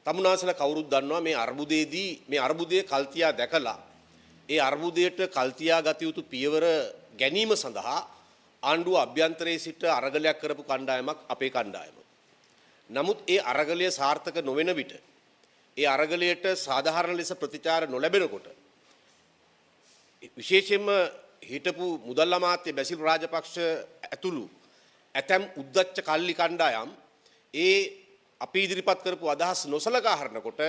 තමුනාසල කවුරුත් දන්නවා මේ අර්බුදයේදී මේ අර්බුදයේ කල්තියා දැකලා ඒ අර්බුදයට කල්තියා ගත යුතු පියවර ගැනීම සඳහා ආණ්ඩුව අභ්‍යන්තරයේ සිට අරගලයක් කරපු කණ්ඩායමක් අපේ කණ්ඩායම. නමුත් ඒ අරගලය සාර්ථක නොවන විට ඒ අරගලයට සාධාරණ ලෙස ප්‍රතිචාර නොලැබෙනකොට විශේෂයෙන්ම හිටපු මුදල් අමාත්‍ය බැසිල් රාජපක්ෂ ඇතුළු ඇතැම් උද්දච්ච කල්ලි කණ්ඩායම් ඒ අපි ඉදිරිපත් කරපු අදහස් නොසලකා හරිනකොට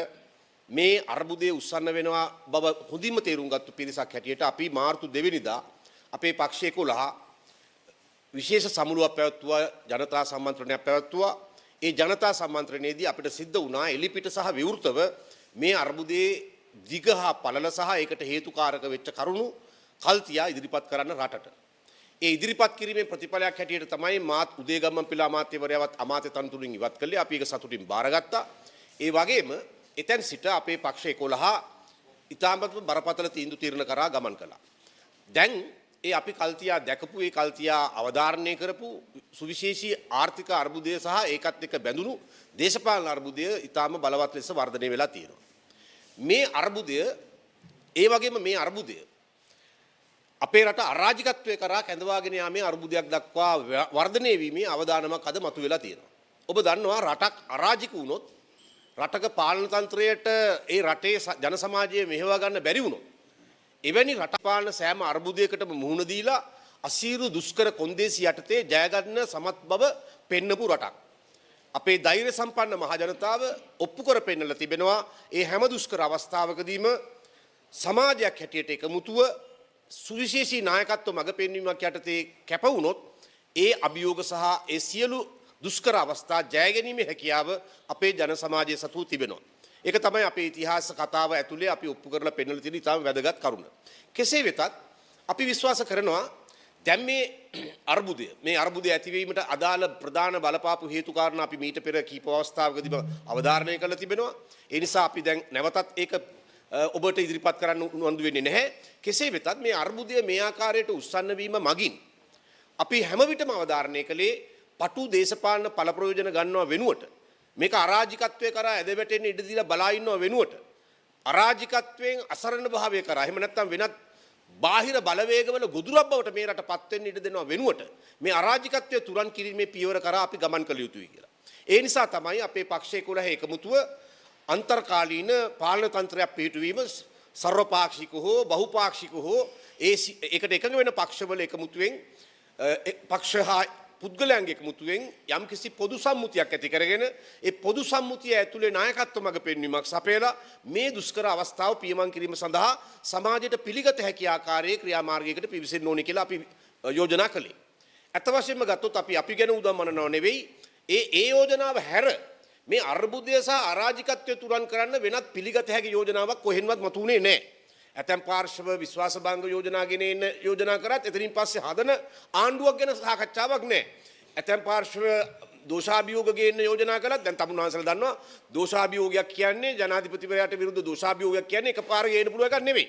මේ අර්බුදයේ උස්සන්න වෙනවා බව හොඳින්ම තේරුම් ගත්ත පිරිසක් හැටියට අපි මාර්තු 2 වෙනිදා අපේ පක්ෂයේ 11 විශේෂ සමුළුවක් පැවැත්වුවා ජනතා සම්මන්ත්‍රණයක් පැවැත්වුවා. ඒ ජනතා සම්මන්ත්‍රණයේදී අපිට සිද්ධ වුණා එලිපිට සහ විවෘතව මේ අර්බුදයේ දිග හා පළල සහ ඒකට හේතුකාරක වෙච්ච කරුණු කල්තියා ඉදිරිපත් කරන්න රටට. ඒ ඉදිරිපත් කිරීමේ ප්‍රතිඵලයක් හැටියට තමයි මාත් උදේගම්මන් පිළ අමාත්‍යවරයාවත් අමාත්‍ය තනතුරින් ඉවත් කළේ. අපි ඒක සතුටින් බාරගත්තා. ඒ වගේම එතෙන් සිට අපේ පක්ෂ 11 ඉතාමත්ම බරපතල තීන්දුව తీරන කරා ගමන් කළා. දැන් ඒ අපි කල්තියා දැකපු ඒ කල්තියා අවධාරණය කරපු සුවිශේෂී ආර්ථික අර්බුදය සහ ඒකත් එක්ක බැඳුණු දේශපාලන අර්බුදය ඉතාම බලවත් ලෙස වර්ධනය වෙලා තියෙනවා. මේ අර්බුදය ඒ වගේම මේ අර්බුදය අපේ රට අරාජිකත්වයේ කරා කැඳවාගෙන යාමේ අර්බුදයක් දක්වා වර්ධනය වීමේ අවදානමක් අද මතුවලා තියෙනවා. ඔබ දන්නවා රටක් අරාජික වුණොත් රටක පාලන තන්ත්‍රයට ඒ රටේ ජන සමාජය මෙහෙවා ගන්න බැරි වුණොත් එවැනි රට පාලන සෑම අර්බුදයකටම මුහුණ දීලා අසීරු දුෂ්කර කොන්දේසි යටතේ ජය ගන්න සමත් බව පෙන්නපු රටක්. අපේ ධෛර්ය සම්පන්න මහ ජනතාව ඔප්පු කර පෙන්නලා තිබෙනවා ඒ හැම දුෂ්කර අවස්ථාවකදීම සමාජයක් හැටියට එකමුතුව සුවිශේෂී නායකත්ව මඟ පෙන්වීමක් යටතේ කැප වුණොත් ඒ අභියෝග සහ ඒ සියලු දුෂ්කර අවස්ථා ජය ගැනීමේ හැකියාව අපේ ජන සමාජයේ සතු තිබෙනවා. ඒක තමයි අපේ ඉතිහාස කතාව ඇතුලේ අපි ඔප්පු කරලා පෙන්වලා තියෙන ඉතාම වැදගත් කරුණ. කෙසේ වෙතත් අපි විශ්වාස කරනවා දැන් මේ අර්බුදය ඇතිවීමට අදාළ ප්‍රධාන බලපාපු හේතු කාරණා අපි මීට පෙර කීප අවස්ථාවකදීම අවධාරණය කරලා තිබෙනවා. ඒ නිසා අපි දැන් නැවතත් ඒක ඔබට ඉදිරිපත් කරන්න උනන්දු වෙන්නේ නැහැ. කෙසේ වෙතත් මේ අර්බුදය මේ ආකාරයට උස්සන්න වීම මගින් අපි හැම විටම අවධාරණය කළේ පටු දේශපාලන පළ ප්‍රයෝජන ගන්නව වෙනුවට මේක අරාජිකත්වයේ කරා ඇද වැටෙන්න ඉඩ දීලා බලා ඉන්නව වෙනුවට අරාජිකත්වයෙන් අසරණ භාවය කරා එහෙම නැත්නම් වෙනත් බාහිර බලවේගවල ගොදුරක් බවට මේ රටපත් වෙන්න ඉඩ දෙනවා වෙනුවට මේ අරාජිකත්වයේ තුරන් කිරීමේ පියවර කරා අපි ගමන් කළ යුතුයි කියලා. ඒ නිසා තමයි අපේ පක්ෂයේ 11 එකමුතුව අන්තර්කාලීන පාලන තන්ත්‍රයක් පිහිටුවීම සර්වපාක්ෂික හෝ බහුපාක්ෂික හෝ ඒකට එකඟ වෙන පක්ෂවල එකමුතුවෙන් පක්ෂ හා පුද්ගලයන්ගේ එකමුතුවෙන් යම්කිසි පොදු සම්මුතියක් ඇති කරගෙන ඒ පොදු සම්මුතිය ඇතුලේ නායකත්ව මඟ පෙන්වීමක් සපයලා මේ දුෂ්කර අවස්ථාව පියමන් කිරීම සඳහා සමාජයට පිළිගත හැකි ආකාරයේ ක්‍රියාමාර්ගයකට පිවිසෙන්න ඕනේ කියලා අපි යෝජනා කළේ. අත වශයෙන්ම ගත්තොත් අපි ගැන උදම්මනනව නෙවෙයි ඒ යෝජනාව හැර මේ අර්බුදය සහ අරාජිකත්වය තුරන් කරන්න වෙනත් පිළිගත හැකි යෝජනාවක් කොහෙන්වත් මතුනේ නැහැ. ඇතැම් පාර්ශව විශ්වාස භංග යෝජනා ගෙන එන්න යෝජනා කරත් එතනින් පස්සේ හදන ආණ්ඩුවක් ගැන සාකච්ඡාවක් නැහැ. ඇතැම් පාර්ශව දෝෂාභියෝග ගේන්න යෝජනා කළත් දැන් තමුන්වහන්සේලා දන්නවා දෝෂාභියෝගයක් කියන්නේ ජනාධිපතිවරයාට විරුද්ධ දෝෂාභියෝගයක් කියන්නේ එකපාර ගේන්න පුළුවන් එකක් නෙවෙයි.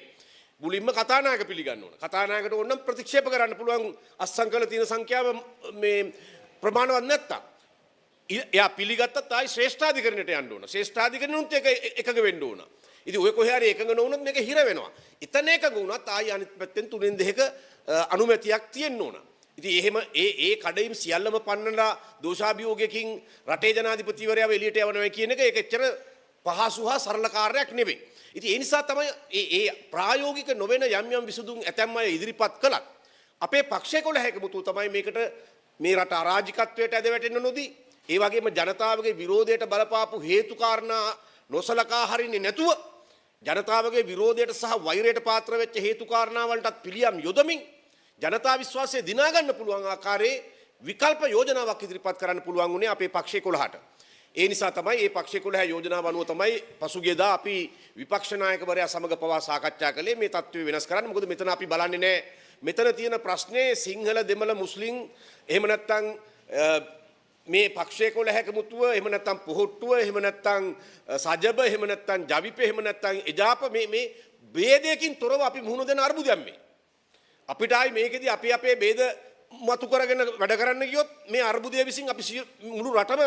මුලින්ම කතානායක පිළිගන්න ඕන. කතානායකට ඕන නම් ප්‍රතික්ෂේප කරන්න පුළුවන් අස්සංකල තියෙන සංඛ්‍යාව මේ ප්‍රමාණවත් නැත්තම්. එයා පිළිගත්තත් ආයි ශ්‍රේෂ්ඨාධිකරණයට යන්න ඕන. ශ්‍රේෂ්ඨාධිකරණුත් ඒක එකඟ වෙන්න ඕන. ඉතින් ඔය කොහේ හරි එකඟ නොවුනොත් මේක හිර වෙනවා. එතන එකඟ වුණත් ආයි අනිත් පැත්තෙන් තුනෙන් දෙක අනුමැතියක් තියෙන්න ඕන. ඉතින් එහෙම ඒ කඩයිම් සියල්ලම පන්නලා දෝෂාභියෝගයකින් රටේ ජනාධිපතිවරයාව එළියට යවනවා කියන එක ඒක එච්චර පහසු හා සරල කාර්යයක් නෙවෙයි. ඉතින් ඒ නිසා තමයි ඒ ප්‍රායෝගික නොවන යම් විසඳුම් ඇතැම් අය ඉදිරිපත් කළත් අපේ පක්ෂයේ 11 එකමුතු තමයි මේකට මේ රට අරාජිකත්වයට ඇද වැටෙන්න නොදී ඒ වගේම ජනතාවගේ විරෝධයට බලපාපු හේතු කාරණා නොසලකා හරින්නේ නැතුව ජනතාවගේ විරෝධයට සහ වෛරයට පාත්‍ර වෙච්ච හේතු කාරණා වලටත් පිළියම් යොදමින් ජනතා විශ්වාසය දිනා ගන්න පුළුවන් ආකාරයේ විකල්ප යෝජනාවක් ඉදිරිපත් කරන්න පුළුවන් උනේ අපේ පක්ෂයේ 11ට. ඒ නිසා තමයි මේ පක්ෂයේ 11 යෝජනාව අනුව තමයි පසුගියදා අපි විපක්ෂ නායකවරයා සමග පවා සාකච්ඡා කළේ මේ තත්ත්වය වෙනස් කරන්න. මොකද මෙතන අපි බලන්නේ නැහැ. මෙතන තියෙන ප්‍රශ්නේ සිංහල දෙමළ මුස්ලිම් එහෙම නැත්නම් මේ පක්ෂයේ 11 එකමුතුව එහෙම නැත්නම් පොහොට්ටුව එහෙම නැත්නම් සජබ එහෙම නැත්නම් ජවිප එහෙම නැත්නම් එජාප මේ ભેදයකින් තොරව අපි මුහුණ දෙන අර්බුදයක් මේ. අපිට ආයි මේකෙදි අපි අපේ ભેද මතු කරගෙන වැඩ කරන්න ගියොත් මේ අර්බුදය විසින් අපි මුළු රටම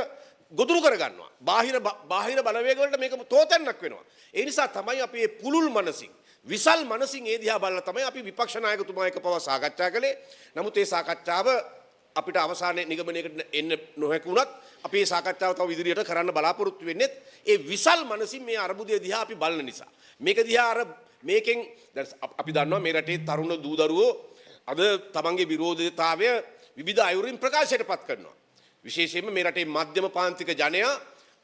ගොදුරු කරගන්නවා. බාහිර බලවේග වලට මේක තෝතැන්නක් වෙනවා. ඒ නිසා තමයි අපි මේ පුළුල් මනසින් විසල් මනසින් ඒ දිහා බලලා තමයි අපි විපක්ෂ නායකතුමා එක්ක පව සාකච්ඡා කළේ. නමුත් ඒ සාකච්ඡාව අපිට අවසානයේ නිගමනයකට එන්න නොහැකි වුණත් අපි මේ සාකච්ඡාව තව ඉදිරියට කරන්න බලාපොරොත්තු වෙන්නේ ඒ විසල් මනසින් මේ අරමුදය දිහා අපි බලන නිසා. මේක දිහා මේකෙන් අපි දන්නවා මේ රටේ තරුණ දූ දරුවෝ අද තමන්ගේ විරෝධතාවය විවිධ අයුරින් ප්‍රකාශයට පත් කරනවා. විශේෂයෙන්ම මේ රටේ මධ්‍යම පාන්තික ජනයා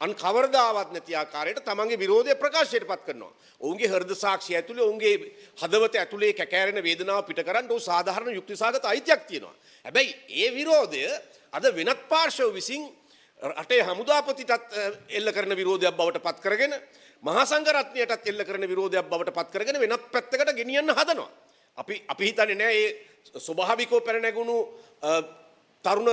අන් කවරදාවත් නැති ආකාරයට තමන්ගේ විරෝධය ප්‍රකාශයට පත් කරනවා. ඔවුන්ගේ හෘද සාක්ෂිය ඇතුලේ ඔවුන්ගේ හදවත ඇතුලේ කැකෑරෙන වේදනාව පිට කරන්න ඔව් සාධාරණ යුක්තිසහගත අයිතියක් තියෙනවා. හැබැයි ඒ විරෝධය අද වෙනත් පාර්ශව විසින් රටේ හමුදාපතිටත් එල්ල කරන විරෝධයක් බවට පත් කරගෙන මහා සංඝරත්නයටත් එල්ල කරන විරෝධයක් බවට පත් කරගෙන වෙනත් පැත්තකට ගෙනියන්න හදනවා. අපි හිතන්නේ නෑ මේ ස්වභාවිකව පැන නැගුණු තරුණ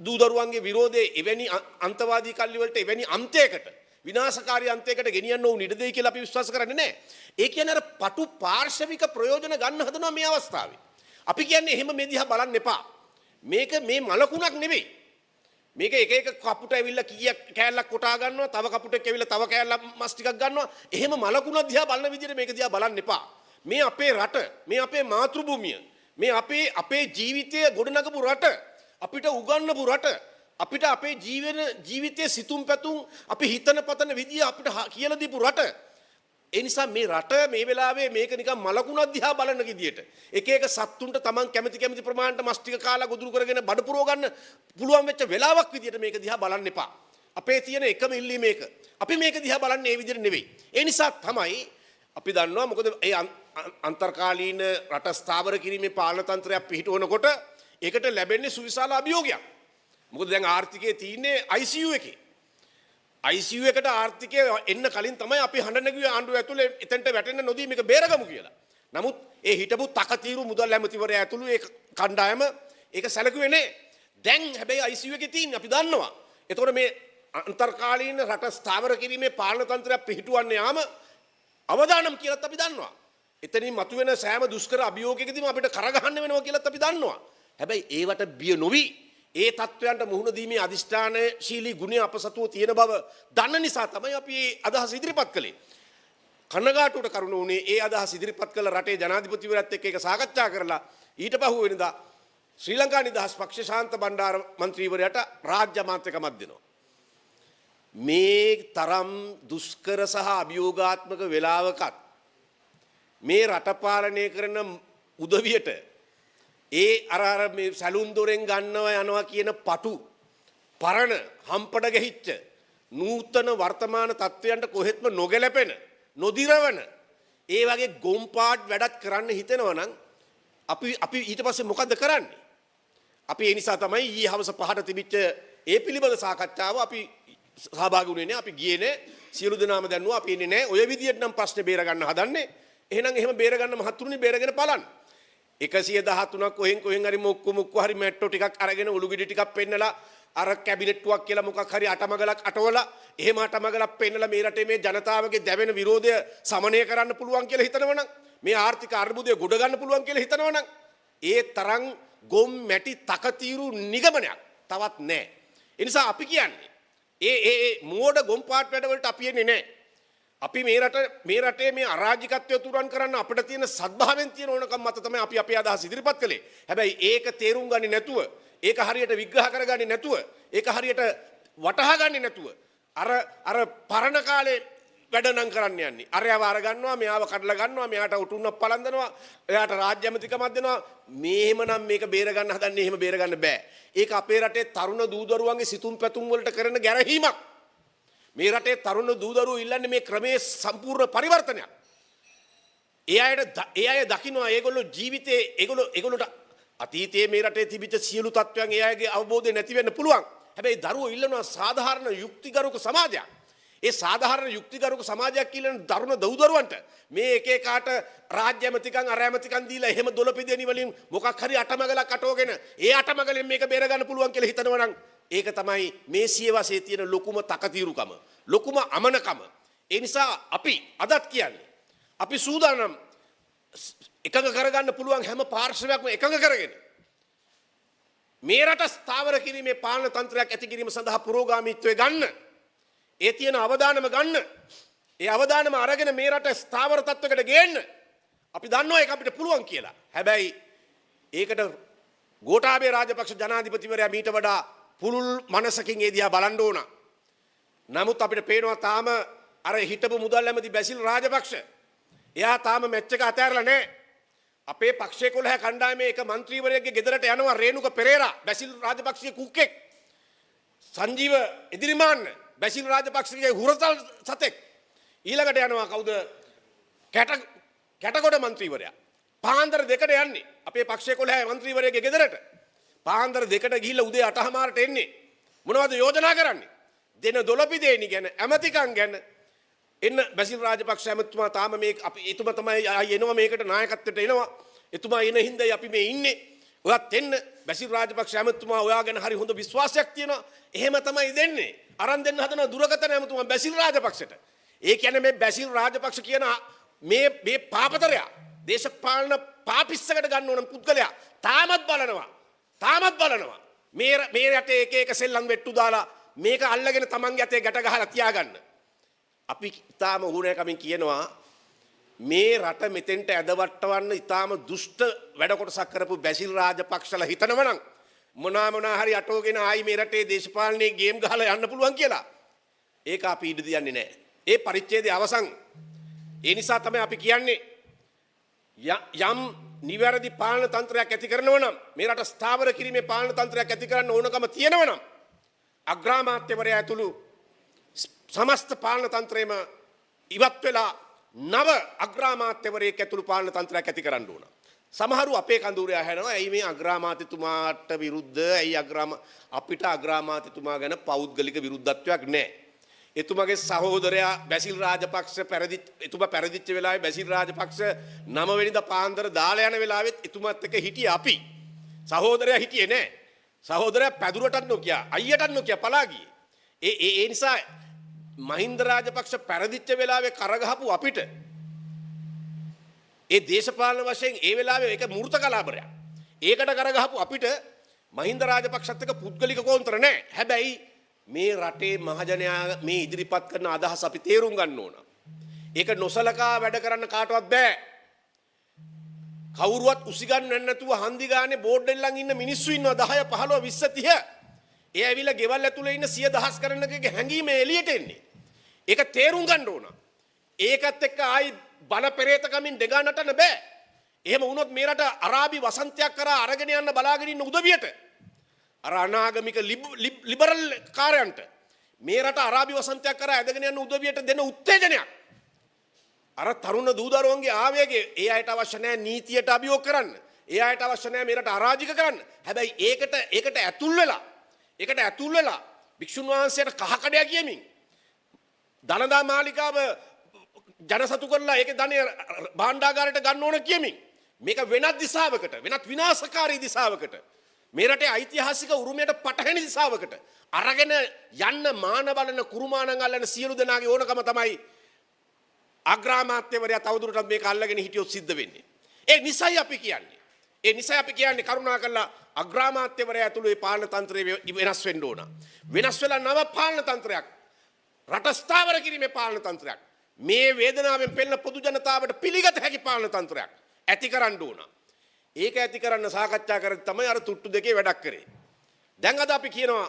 දූ දරුවන්ගේ විරෝධයේ එවැනි අන්තවාදී කල්ලි වලට එවැනි අන්තයකට විනාශකාරී අන්තයකට ගෙනියන්න ඕන ඉඩ දෙයි කියලා අපි විශ්වාස කරන්නේ නැහැ. ඒ කියන්නේ අර පටු පාර්ශවික ප්‍රයෝජන ගන්න හදනවා මේ අවස්ථාවේ. අපි කියන්නේ එහෙම මේ දිහා බලන්න එපා. මේක මේ මලකුණක් නෙවෙයි. මේක එක එක කපුට ඇවිල්ලා කීයක් කෑල්ලක් කොටා ගන්නවා, තව කපුටෙක් ඇවිල්ලා තව කෑල්ලක් මස් ටිකක් ගන්නවා. එහෙම මලකුණක් දිහා බලන විදිහට මේක දිහා බලන්න එපා. මේ අපේ රට, මේ අපේ මාතෘභූමිය, මේ අපේ ජීවිතය ගොඩනගපු රට, අපිට උගන්වපු රට, අපිට අපේ ජීවිතයේ සිතුම් පැතුම් අපි හිතන පතන විදිය අපිට කියලා දීපු රට. ඒ නිසා මේ රට මේ වෙලාවේ මේක නිකන් මලකුණක් දිහා බලන විදියට එක එක සත්තුන්ට Taman කැමති ප්‍රමාණයට මස් ටික කාලා ගොදුරු කරගෙන බඩ පුරව ගන්න පුළුවන් වෙච්ච වෙලාවක් විදියට මේක දිහා බලන්න එපා. අපේ තියෙන එකම ඉල්ලීම මේක. අපි මේක දිහා බලන්නේ මේ විදියට නෙවෙයි. ඒ නිසා තමයි අපි දන්නවා මොකද ඒ අන්තර්කාලීන රට ස්ථාවර කිරීමේ පාලන තන්ත්‍රයක් පිහිටවනකොට ඒකට ලැබෙන්නේ සුවිශාල අභියෝගයක්. මොකද දැන් ආර්ථිකයේ තියෙන්නේ ICU එකේ. ICU එකට ආර්ථිකය එන්න කලින් තමයි අපි හඬ නැගුවේ ආණ්ඩුව ඇතුලේ එතෙන්ට වැටෙන්න නොදී මේක බේරගමු කියලා. නමුත් ඒ හිටපු තකතිරු මුදල් ඇමතිවරයා ඇතුළු ඒ කණ්ඩායම ඒක සැලකුවේ නැහැ. දැන් හැබැයි ICU එකේ තියෙන්නේ අපි දන්නවා. එතකොට මේ අන්තර්කාලීන රට ස්ථාවර කිරීමේ පාලන තන්ත්‍රයක් පිහිටුවන්න යාම අවදානම් කියලාත් අපි දන්නවා. එතනින් මතුවෙන සෑම දුෂ්කර අභියෝගයකදීම අපිට කරගහන්න වෙනවා කියලාත් අපි දන්නවා. හැබැයි ඒවට බිය නොවි ඒ තත්වයන්ට මුහුණ දීමේ අධිෂ්ඨානශීලී ගුණය අප සතුව තියෙන බව දන්න නිසා තමයි අපි මේ අදහස ඉදිරිපත් කළේ. කනගාටුවට කරුණ උනේ ඒ අදහස ඉදිරිපත් කළ රටේ ජනාධිපතිවරයාත් එක්ක ඒක සාකච්ඡා කරලා ඊට පහුවෙනිදා ශ්‍රී ලංකා නිදහස් පක්ෂ ශාන්ත බණ්ඩාර මන්ත්‍රීවරයාට රාජ්‍ය අමාත්‍යකමක් දෙනවා. මේ තරම් දුෂ්කර සහ අභියෝගාත්මක වෙලාවකත් මේ රට පාලනය කරන උදවියට ඒ අර මේ සැලුන් දොරෙන් ගන්නවා යනවා කියන පටු පරණ හම්පඩ ගැහිච්ච නූතන වර්තමාන තත්වයන්ට කොහෙත්ම නොගැලපෙන නොදිරවන ඒ වගේ ගොම්පාට් වැඩක් කරන්න හිතෙනවා නම් අපි ඊට පස්සේ මොකද්ද කරන්නේ? අපි ඒ නිසා තමයි ඊයේ හවස 5ට තිබිච්ච ඒ පිළිබඳ සාකච්ඡාව අපි සහභාගී වුණේ නැහැ. අපි ගියේ නැහැ. සියලු දෙනාම දන්නවා අපි ඉන්නේ නැහැ. ඔය විදියට නම් ප්‍රශ්නේ බේර ගන්න හදන්නේ. එහෙනම් එහෙම බේර ගන්න මහත්තුරුනි බේරගෙන බලන්න. 113ක් කොහෙන් හරි මොක්කු හරි මැට්ටෝ ටිකක් අරගෙන උළුගිඩි ටිකක් පෙන්නලා අර කැබිනට්ටුවක් කියලා මොකක් හරි අටමගලක් අටවලා එහෙම අටමගලක් පෙන්නලා මේ රටේ මේ ජනතාවගේ දැවෙන විරෝධය සමනය කරන්න පුළුවන් කියලා හිතනවනම් මේ ආර්ථික අර්බුදය ගොඩ ගන්න පුළුවන් කියලා හිතනවනම් ඒ තරම් ගොම් මැටි තකතිරු නිගමනයක් තවත් නැහැ. ඒ නිසා අපි කියන්නේ ඒ මෝඩ ගොම් පාට් වැඩ වලට අපි එන්නේ නැහැ. අපි මේ රටේ මේ අරාජිකත්වය තුරන් කරන්න අපිට තියෙන සත්භාවයෙන් තියෙන ඕනකම් මත තමයි අපි අපේ අදහස් ඉදිරිපත් කළේ. හැබැයි ඒක තේරුම් ගන්නේ නැතුව, ඒක හරියට විග්‍රහ කරගන්නේ නැතුව, ඒක හරියට වටහා ගන්නේ නැතුව අර පරණ කාලේ වැඩ නම් කරන්න යන්නේ. අරයව අර ගන්නවා, මෙයාව කඩලා ගන්නවා, මෙයාට උටුන්නක් පලඳනවා, එයාට රාජ්‍ය ඇමතිකමක් දෙනවා. මේකම මේක බේර ගන්න හදන්නේ එහෙම බේර ගන්න බෑ. ඒක අපේ රටේ තරුණ දූ දරුවන්ගේ සිතුම් පැතුම් වලට කරන ගැරහීමක්. මේ රටේ තරුණ දූ දරුවෝ ඉල්ලන්නේ මේ ක්‍රමයේ සම්පූර්ණ පරිවර්තනයක්. ඒ අය දකින්නවා ඒගොල්ලෝ ජීවිතේ ඒගොල්ලොට අතීතයේ මේ රටේ තිබිච්ච සියලු තත්ත්වයන් ඒ අයගේ අවබෝධය නැති වෙන්න පුළුවන්. හැබැයි දරුවෝ ඉල්ලනවා සාධාරණ යුක්තිගරුක සමාජයක්. ඒ සාධාරණ යුක්තිගරුක සමාජයක් කියන දරුණ දූ දරුවන්ට මේ එක එකාට රාජ්‍ය ඇමතිකම් අර ඇමතිකම් දීලා එහෙම දොළපිදෙනි වලින් මොකක් හරි අටමගලක් අටවගෙන ඒ අටමගලෙන් මේක බේර ගන්න පුළුවන් කියලා හිතනවා නම් ඒක තමයි මේ සියවසේ තියෙන ලොකුම තකතිරුකම, ලොකුම අමනකම. ඒ නිසා අපි අදත් කියන්නේ අපි සූදානම් එකඟ කරගන්න පුළුවන් හැම පාර්ශවයක්ම එකඟ කරගෙන මේ රට ස්ථාවර කිරීමේ පාලන තන්ත්‍රයක් ඇති කිරීම සඳහා පුරෝගාමීත්වය ගන්න. ඒ තියෙන අවදානම ගන්න. ඒ අවදානම අරගෙන මේ රට ස්ථාවර තත්වයකට ගේන්න. අපි දන්නවා ඒක අපිට පුළුවන් කියලා. හැබැයි ඒකට ගෝඨාභය රාජපක්ෂ ජනාධිපතිවරයා මීට වඩා පුළුල් මනසකින් ඒ දිහා බලන්න ඕන. නමුත් අපිට පේනවා තාම අර හිටපු මුදල් ඇමති බැසිල් රාජපක්ෂ එයා තාම මැච් එක අතෑරලා නැහැ. අපේ පක්ෂයේ 11 කණ්ඩායමේ එක മന്ത്രിවරයෙක්ගේ ගෙදරට යනවා රේණුක පෙරේරා බැසිල් රාජපක්ෂගේ කුක්කෙක්. සංජීව එදිරිමාන්න බැසිල් රාජපක්ෂගේ හුරතල් සතෙක්. ඊළඟට යනවා කවුද? කැටගොඩ മന്ത്രിවරයා. පාන්දර දෙකට යන්නේ අපේ පක්ෂයේ 11 മന്ത്രിවරයෙක්ගේ ගෙදරට. පාන්දර දෙකට ගිහිල්ලා උදේ 8:00මාරට එන්නේ. මොනවද යෝජනා කරන්නේ? දෙන දොළපිදේනි ගැන ඇමතිකම් ගැන එන්න බැසිල් රාජපක්ෂ ඇමතුමා තාම මේ අපි එතුමා තමයි ආයි එනවා මේකට නායකත්වයට එනවා. එතුමා එන හින්දායි අපි මේ ඉන්නේ. ඔයත් එන්න බැසිල් රාජපක්ෂ ඇමතුමා ඔයා ගැන හරි හොඳ විශ්වාසයක් තියෙනවා. එහෙම තමයි දෙන්නේ. අරන් දෙන්න හදන දුරකථන ඇමතුමා බැසිල් රාජපක්ෂට. ඒ කියන්නේ මේ බැසිල් රාජපක්ෂ කියන මේ පාපතරයා දේශපාලන පාපිස්සකට ගන්න ඕන පුද්ගලයා තාමත් බලනවා. මේ රටේ එක එක සෙල්ලම් වෙට්ටු දාලා මේක අල්ලගෙන තමන්ගේ අතේ ගැට ගහලා තියාගන්න. අපි ඊටාම උගුණකමින් කියනවා මේ රට මෙතෙන්ට ඇදවට්ටවන්න ඊටාම දුෂ්ට වැඩ කොටසක් කරපු බැසිල් රාජපක්ෂලා හිතනවනම් මොනවා හරි අටෝගෙන ආයි මේ රටේ දේශපාලනයේ ගේම් ගහලා යන්න පුළුවන් කියලා. ඒක අපි ඉඩ දෙන්නේ නැහැ. ඒ පරිච්ඡේදය අවසන්. ඒ නිසා තමයි අපි කියන්නේ යම් නිවැරදි පාලන තන්ත්‍රයක් ඇති කරනවා නම් මේ රට ස්ථාවර කිරීමේ පාලන තන්ත්‍රයක් ඇති කරන්න ඕනකම තියෙනවා නම් අග්‍රාමාත්‍යවරයා ඇතුළු සමස්ත පාලන තන්ත්‍රයේම ඉවත් වෙලා නව අග්‍රාමාත්‍යවරයෙක් ඇතුළු පාලන තන්ත්‍රයක් ඇති කරන්න ඕන. සමහරු අපේ කඳවුරේ අහනවා ඇයි මේ අග්‍රාමාත්‍යතුමාට විරුද්ධ ඇයි අපිට අග්‍රාමාත්‍යතුමා ගැන පෞද්ගලික විරුද්ධත්වයක් නැහැ. එතුමාගේ සහෝදරයා බැසිල් රාජපක්ෂ එතුමා පැරදිච්ච වෙලාවේ බැසිල් රාජපක්ෂ 9 වෙනිදා පාන්දර දාලා යන වෙලාවෙත් එතුමාත් එක්ක හිටියේ අපි. සහෝදරයා හිටියේ නැහැ. සහෝදරයා පැදුරටත් නොකියා අයියටත් නොකියා පලා ගියේ. ඒ නිසා මහින්ද රාජපක්ෂ පැරදිච්ච වෙලාවේ කරගහපු අපිට ඒ දේශපාලන වශයෙන් ඒ වෙලාවේ ඒක මූර්ත කලාබරයක්. ඒකට කරගහපු අපිට මහින්ද රාජපක්ෂත් එක්ක පුද්ගලික කෝන්තර නැහැ. හැබැයි මේ රටේ මහජනයා මේ ඉදිරිපත් කරන අදහස් අපි තේරුම් ගන්න ඕන. ඒක නොසලකා වැඩ කරන්න කාටවත් බෑ. කවුරුවත් උසිගන්නේ නැතුව හන්දි ගානේ බෝඩ් දෙල්ලන් ඉන්න මිනිස්සු ඉන්නවා 10 15 20 30. ඒ ඇවිල්ලා ගෙවල් ඇතුලේ ඉන්න 100 කරන්නකගේ හැංගීම එළියට එන්නේ. ඒක තේරුම් ගන්න ඕන. ඒකත් එක්ක ආයි බල පෙරේතකමින් දෙගා නටන්න බෑ. එහෙම වුණොත් මේ රට අරාබි වසන්තයක් කරා අරගෙන යන්න බලාගෙන ඉන්න උදවියට අර අනාගමික ලිබරල් කාර්යයන්ට මේ රට අරාබි වසන්තයක් කරා ඇදගෙන යන උදවියට දෙන උත්තේජනයක්. අර තරුණ දූදරුවන්ගේ ආවේගය ඒ අයට අවශ්‍ය නැහැ නීතියට අභියෝග කරන්න. ඒ අයට අවශ්‍ය නැහැ මේ රට අරාජික කරන්න. හැබැයි ඒකට ඇතුල් වෙලා භික්ෂුන් වහන්සේට කහකඩයක් කියමින් දනදා මාලිකාව ජනසතු කරලා ඒකේ ධනය භාණ්ඩාගාරයට ගන්න ඕන කියමින් මේක වෙනත් දිශාවකට වෙනත් විනාශකාරී දිශාවකට මේ රටේ ඓතිහාසික උරුමයට පටහැනි දිශාවකට අරගෙන යන්න මාන බලන කුරුමානන් අල්ලන සියලු දෙනාගේ ඕනකම තමයි අග්‍රාමාත්‍යවරයා තවදුරටත් මේක අල්ලගෙන හිටියොත් සිද්ධ වෙන්නේ. ඒ නිසයි අපි කියන්නේ කරුණාකරලා අග්‍රාමාත්‍යවරයා ඇතුළු මේ පාලන තන්ත්‍රය වෙනස් වෙන්න ඕන. වෙනස් වෙලා නව පාලන තන්ත්‍රයක් රට ස්ථාවර කිරීමේ පාලන තන්ත්‍රයක් මේ වේදනාවෙන් පෙළෙන පොදු ජනතාවට පිළිගත හැකි පාලන තන්ත්‍රයක් ඇති කරන්න ඕන. ඒක ඇති කරන්න සාකච්ඡා කරද්දී තමයි අර තුට්ටු දෙකේ වැඩක් කරේ. දැන් අද අපි කියනවා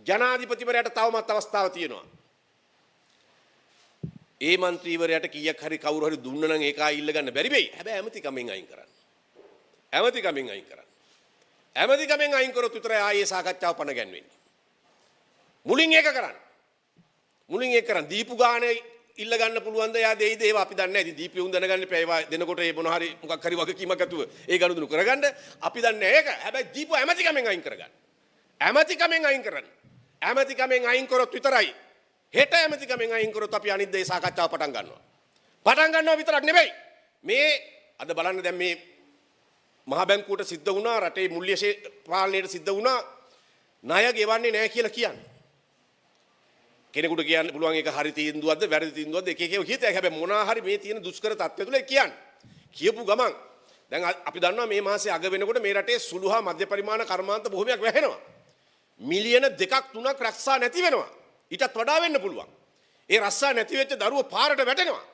ජනාධිපතිවරයාට තවමත් අවස්ථාවක් තියෙනවා. ඒ മന്ത്രിවරයාට කීයක් හරි කවුරු හරි දුන්න නම් ඒක ආයි ඉල්ල ගන්න බැරි වෙයි. හැබැයි ඇමතිකමෙන් අයින් කරන්න. ඇමතිකමෙන් අයින් කරොත් විතරයි ආයේ සාකච්ඡාව පණ ගැන්වෙන්නේ. මුලින් ඒක කරන්න. දීපු ගානේ ඉල්ල ගන්න පුළුවන් ද? එයා දෙයිද? ඒවා අපි දන්නේ නැහැ. ඉතින් දීපේ උන් දැනගන්න එපා. ඒවා දෙනකොට ඒ මොන හරි මොකක් හරි වගකීමක් ඇතුව ඒ ගනුදෙනු කරගන්න. අපි දන්නේ ඒක. හැබැයි දීපු ඇමතිකමෙන් අයින් කරගන්න. ඇමතිකමෙන් අයින් කරොත් විතරයි. හෙට ඇමතිකමෙන් අයින් කරොත් අපි අනිත් දේ සාකච්ඡාව පටන් ගන්නවා විතරක් නෙවෙයි. මේ අද බලන්න දැන් මේ මහ බැංකුවට සිද්ධ වුණා රටේ මුල්‍ය පාලනයට සිද්ධ වුණා ණය ගෙවන්නේ නැහැ කියලා කියන්නේ. කෙනෙකුට කියන්න පුළුවන් ඒක හරි තීන්දුවක්ද වැරදි තීන්දුවක්ද එක එක කියත හැකි. හැබැයි මොනවා හරි මේ තියෙන දුෂ්කර තත්ත්වය තුළ කියන්නේ. කියපු ගමන් දැන් අපි දන්නවා මේ මාසේ අග වෙනකොට මේ රටේ සුළු හා මධ්‍ය පරිමාණ කර්මාන්ත බොහොමයක් වැහෙනවා. මිලියන 2ක් 3ක් රක්ෂා නැති වෙනවා. ඊටත් වඩා වෙන්න පුළුවන්. ඒ රස්සා නැති වෙච්ච දරුවෝ පාරට වැටෙනවා.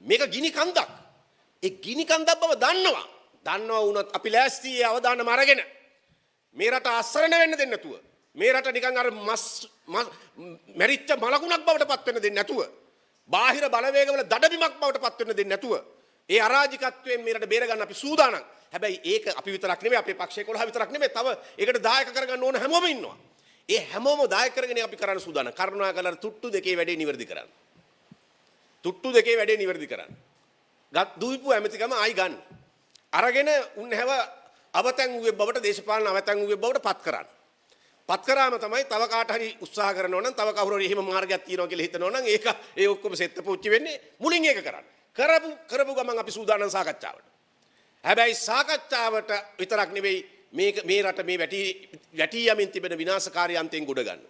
මේක ගිනි කන්දක්. ඒ ගිනි කන්දක් බව දන්නවා. දන්නවා වුණත් අපි ලෑස්ති ඒ අවදානම අරගෙන මේ රට අසරණ වෙන්න දෙන්නේ නැතුව මේ රට නිකන් අර මැරිච්ච මලකුණක් බවට පත් වෙන්න දෙන්නේ නැතුව බාහිර බලවේගවල දඩබිමක් බවට පත් වෙන්න දෙන්නේ නැතුව ඒ අරාජිකත්වයෙන් මේ රට බේර ගන්න අපි සූදානම්. හැබැයි ඒක අපි විතරක් නෙමෙයි අපේ පක්ෂයේ 11 විතරක් නෙමෙයි තව ඒකට දායක කරගන්න ඕන හැමෝම ඉන්නවා. ඒ හැමෝම දායක කරගෙන අපි කරන්න සූදානම්. කරුණාකරලා තුට්ටු දෙකේ වැඩේ නිවැරදි කරන්න. තුට්ටු දෙකේ වැඩේ නිවැරදි කරන්න. දුයිපු ඇමතිකම ආයි ගන්න. අරගෙන උන්හැව අවතැන් වූවේ බවට දේශපාලන අවතැන් වූවේ බවට පත් කරන්න. පත් කරාම තමයි තව කාට හරි උත්සාහ කරනවා නම් තව කවුරු හරි එහෙම මාර්ගයක් තියෙනවා කියලා හිතනවා නම් ඒක ඒ ඔක්කොම සෙත්ත පුච්චි වෙන්නේ මුලින් ඒක කරන්න. කරපු ගමන් අපි සූදානම් සාකච්ඡාවට. හැබැයි සාකච්ඡාවට විතරක් නෙවෙයි මේ රට මේ වැටි යමින් තිබෙන විනාශකාරී අන්තයෙන් ගොඩ ගන්න.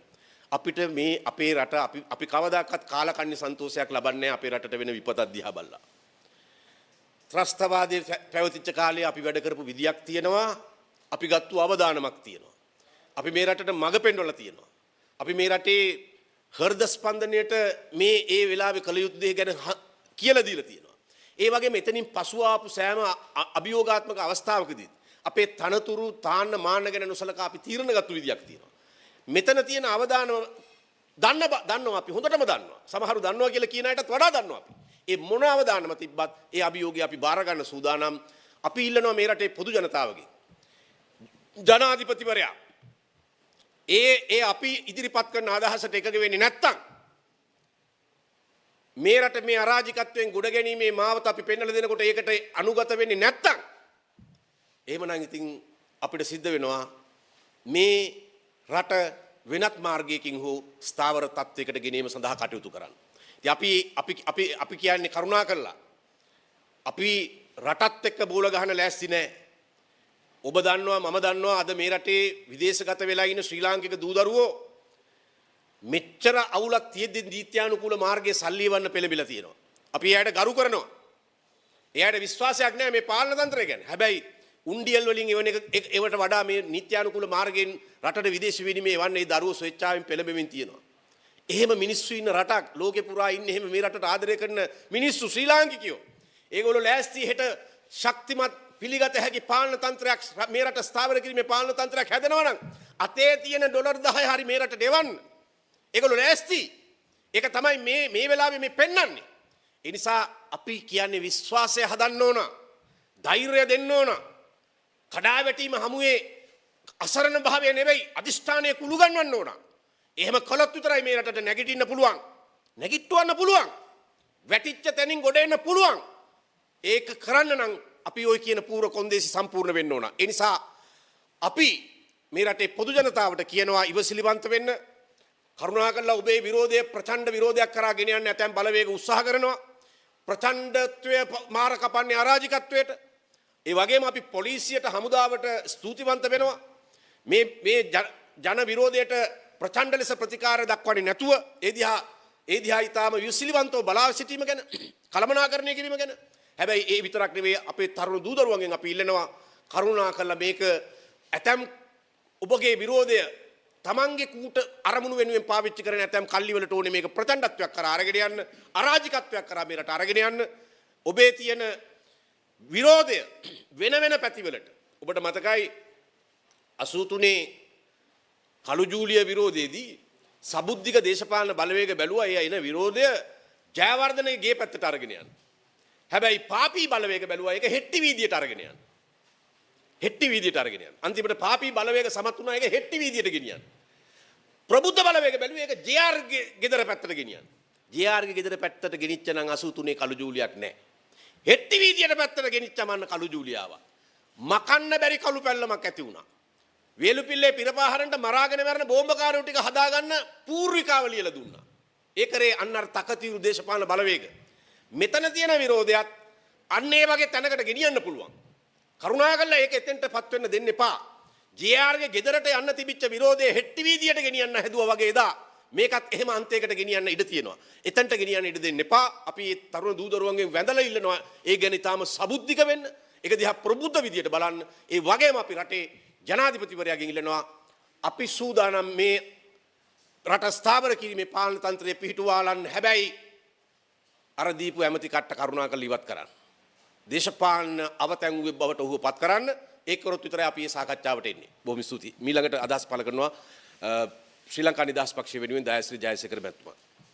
අපිට මේ අපේ රට අපි කවදාකවත් කාලකන්ණි සන්තෝෂයක් ලබන්නේ නැහැ අපේ රටට වෙන විපතක් දිහා බලලා. ත්‍රස්තවාදයේ පැවතිච්ච කාලේ අපි වැඩ කරපු විදියක් තියෙනවා. අපි ගත්තු අවදානමක් තියෙනවා. අපි මේ රටට මඟ පෙන්වලා තියෙනවා. අපි මේ රටේ හෘද ස්පන්දනයට මේ ඒ වෙලාවේ කළ යුතු දේ ගැන කියලා දීලා තියෙනවා. ඒ වගේම එතනින් පසුව ආපු සෑම අභියෝගාත්මක අවස්ථාවකදී අපේ තනතුරු තාන්න මාන්න ගැන නොසලකා අපි තීරණ ගත්ත විදියක් තියෙනවා. මෙතන තියෙන අවදානම දන්නවා අපි හොඳටම දන්නවා. සමහරු දන්නවා කියලා කියන අයටත් වඩා දන්නවා අපි. ඒ මොන අවදානම තිබ්බත් ඒ අභියෝගය අපි බාර ගන්න සූදානම්. අපි ඉල්ලනවා මේ රටේ පොදු ජනතාවගෙන්. ජනාධිපතිවරයා ඒ අපි ඉදිරිපත් කරන අදහසට එකග වෙන්නේ නැත්තම් මේ රට මේ අරාජිකත්වයෙන් ගොඩ ගැනීමේ මාවත අපි පෙන්වලා දෙනකොට ඒකට අනුගත වෙන්නේ නැත්තම් එහෙමනම් ඉතින් අපිට සිද්ධ වෙනවා මේ රට වෙනත් මාර්ගයකින් හෝ ස්ථාවර තත්වයකට ගෙනීම සඳහා කටයුතු කරන්න. ඉතින් අපි කියන්නේ කරුණා කරලා අපි රටත් එක්ක බෝල ගහන ලෑස්ති නැහැ. ඔබ දන්නවා මම දන්නවා අද මේ රටේ විදේශගත වෙලා ඉන්න ශ්‍රී ලාංකික දූ දරුවෝ මෙච්චර අවුලක් තියෙද්දි නීත්‍යානුකූල මාර්ගයේ සල්ලිවන්න පෙළඹිලා තියෙනවා. අපි එයාට ගරු කරනවා. එයාට විශ්වාසයක් නැහැ මේ පාලන තන්ත්‍රය ගැන. හැබැයි උන්ඩියල් වලින් ඒවට වඩා මේ නීත්‍යානුකූල මාර්ගයෙන් රටට විදේශ විනිමය වන්නේ දරුවෝ ස්වේච්ඡාවෙන් පෙළඹෙමින් තියෙනවා. එහෙම මිනිස්සු ඉන්න රටක් ලෝකේ පුරා ඉන්නේ එහෙම මේ රටට ආදරය කරන මිනිස්සු ශ්‍රී ලාංකිකයෝ. ඒගොල්ලෝ ලෑස්ති හෙට ශක්තිමත් පිළිගත හැකි පාලන තන්ත්‍රයක් මේ රට ස්ථාවර කිරීමේ පාලන තන්ත්‍රයක් හැදෙනවා නම් අතේ තියෙන ඩොලර් 10 හරි මේ රටට එවන්න. ඒගොල්ලෝ ලෑස්ති. ඒක තමයි මේ වෙලාවේ මේ පෙන්වන්නේ. ඒ නිසා අපි කියන්නේ විශ්වාසය හදන්න ඕන. ධෛර්යය දෙන්න ඕන. කඩා වැටීම හමුවේ අසරණ භාවය නෙවෙයි අදිෂ්ඨානය කුළු ගන්නවන්න ඕන. එහෙම කළොත් විතරයි මේ රටට නැගිටින්න පුළුවන්. නැගිටවන්න පුළුවන්. වැටිච්ච තැනින් ගොඩ එන්න පුළුවන්. ඒක කරන්න නම් අපි ওই කියන පූර්ව කොන්දේසි සම්පූර්ණ වෙන්න ඕන. ඒ නිසා අපි මේ රටේ පොදු ජනතාවට කියනවා ඉවසිලිවන්ත වෙන්න. කරුණාකරලා ඔබේ විරෝධය ප්‍රචණ්ඩ විරෝධයක් කරා ගෙන යන්න ඇතැම් බලවේග උත්සාහ කරනවා. ප්‍රචණ්ඩත්වය මාර කපන්නේ අරාජිකත්වයට. ඒ වගේම අපි පොලිසියට හමුදාවට ස්තුතිවන්ත වෙනවා. මේ ජන විරෝධයට ප්‍රචණ්ඩ ලෙස ප්‍රතිකාර දක්වන්නේ නැතුව ඒ දිහා ඊටාම විසිලිවන්තව බලා සිටීම ගැන කළමනාකරණය කිරීම ගැන. හැබැයි ඒ විතරක් නෙවෙයි අපේ තරුණ දූ දරුවන්ගෙන් අපි ඉල්ලනවා කරුණාකරලා මේක ඇතැම් ඔබගේ විරෝධය තමන්ගේ කූට අරමුණු වෙනුවෙන් පාවිච්චි කරන ඇතැම් කල්ලි වලට ඕනේ මේක ප්‍රචණ්ඩත්වයක් කරා අරගෙන යන්න අරාජිකත්වයක් කරා මේ රට අරගෙන යන්න. ඔබේ තියෙන විරෝධය වෙන පැතිවලට ඔබට මතකයි 83 කළු ජූලිය විරෝධයේදී සබුද්ධික දේශපාලන බලවේග බැලුවා ඒ එන විරෝධය ජයවර්ධනගේ ගේ පැත්තට අරගෙන යන්න. හැබැයි පාපී බලවේග බැලුවා ඒක හෙට්ටි වීදියට අරගෙන යන්න. හෙට්ටි වීදියට අරගෙන යන්න. අන්තිමට පාපී බලවේග සමත් වුණා ඒක හෙට්ටි වීදියට ගෙනියන්න. ප්‍රබුද්ධ බලවේග බැලුවේ ඒක ජේ.ආර් ගේ ගෙදර පැත්තට ගෙනියන්න. ජේ.ආර් ගේ ගෙදර පැත්තට ගෙනිච්ච නම් 83 කළු ජූලියක් නැහැ. හෙට්ටි වීදියට පැත්තට ගෙනිච්ච මන්න කළු ජූලියාව. මකන්න බැරි කළු පැල්ලමක් ඇති වුණා. වේලුපිල්ලේ පිරපාහරන්ට මරාගෙන මරන බෝම්බකාරයෝ ටික හදාගන්න පූර්විකාව ලියලා දුන්නා. ඒ කරේ අන්නර තකතිරු දේශපාලන බලවේග. මෙතන තියෙන විරෝධයත් අන්න ඒ වගේ තැනකට ගෙනියන්න පුළුවන්. කරුණාකරලා ඒක එතෙන්ටපත් වෙන්න දෙන්න එපා. ජේ.ආර් ගේ ගෙදරට යන්න තිබිච්ච විරෝධය හෙට්ටි වීදියට ගෙනියන්න හැදුවා වගේ එදා මේකත් එහෙම අන්තයකට ගෙනියන්න ඉඩ තියෙනවා. එතනට ගෙනියන්න ඉඩ දෙන්න එපා. අපි තරුණ දූ දරුවන්ගෙන් වැඳලා ඉල්ලනවා ඒ ගැන ඊටාම සබුද්ධික වෙන්න. ඒක දිහා ප්‍රබුද්ධ විදියට බලන්න. ඒ වගේම අපි රටේ ජනාධිපතිවරයාගෙන් ඉල්ලනවා අපි සූදානම් මේ රට ස්ථාවර කිරීමේ පාලන තන්ත්‍රය පිහිටුවාලන්න. හැබැයි අර දීපු ඇමති කට්ට කරුණාකරලා ඉවත් කරන්න. දේශපාලන අවතැන්ුවේ බවට ඔහුව පත් කරන්න. ඒක කරොත් විතරයි අපි මේ සාකච්ඡාවට එන්නේ. බොහොම ස්තුතියි. මීළඟට අදහස් පළ කරනවා ශ්‍රී ලංකා නිදහස් පක්ෂය වෙනුවෙන් දයාශ්‍රී ජයසේකර මැතිතුමා.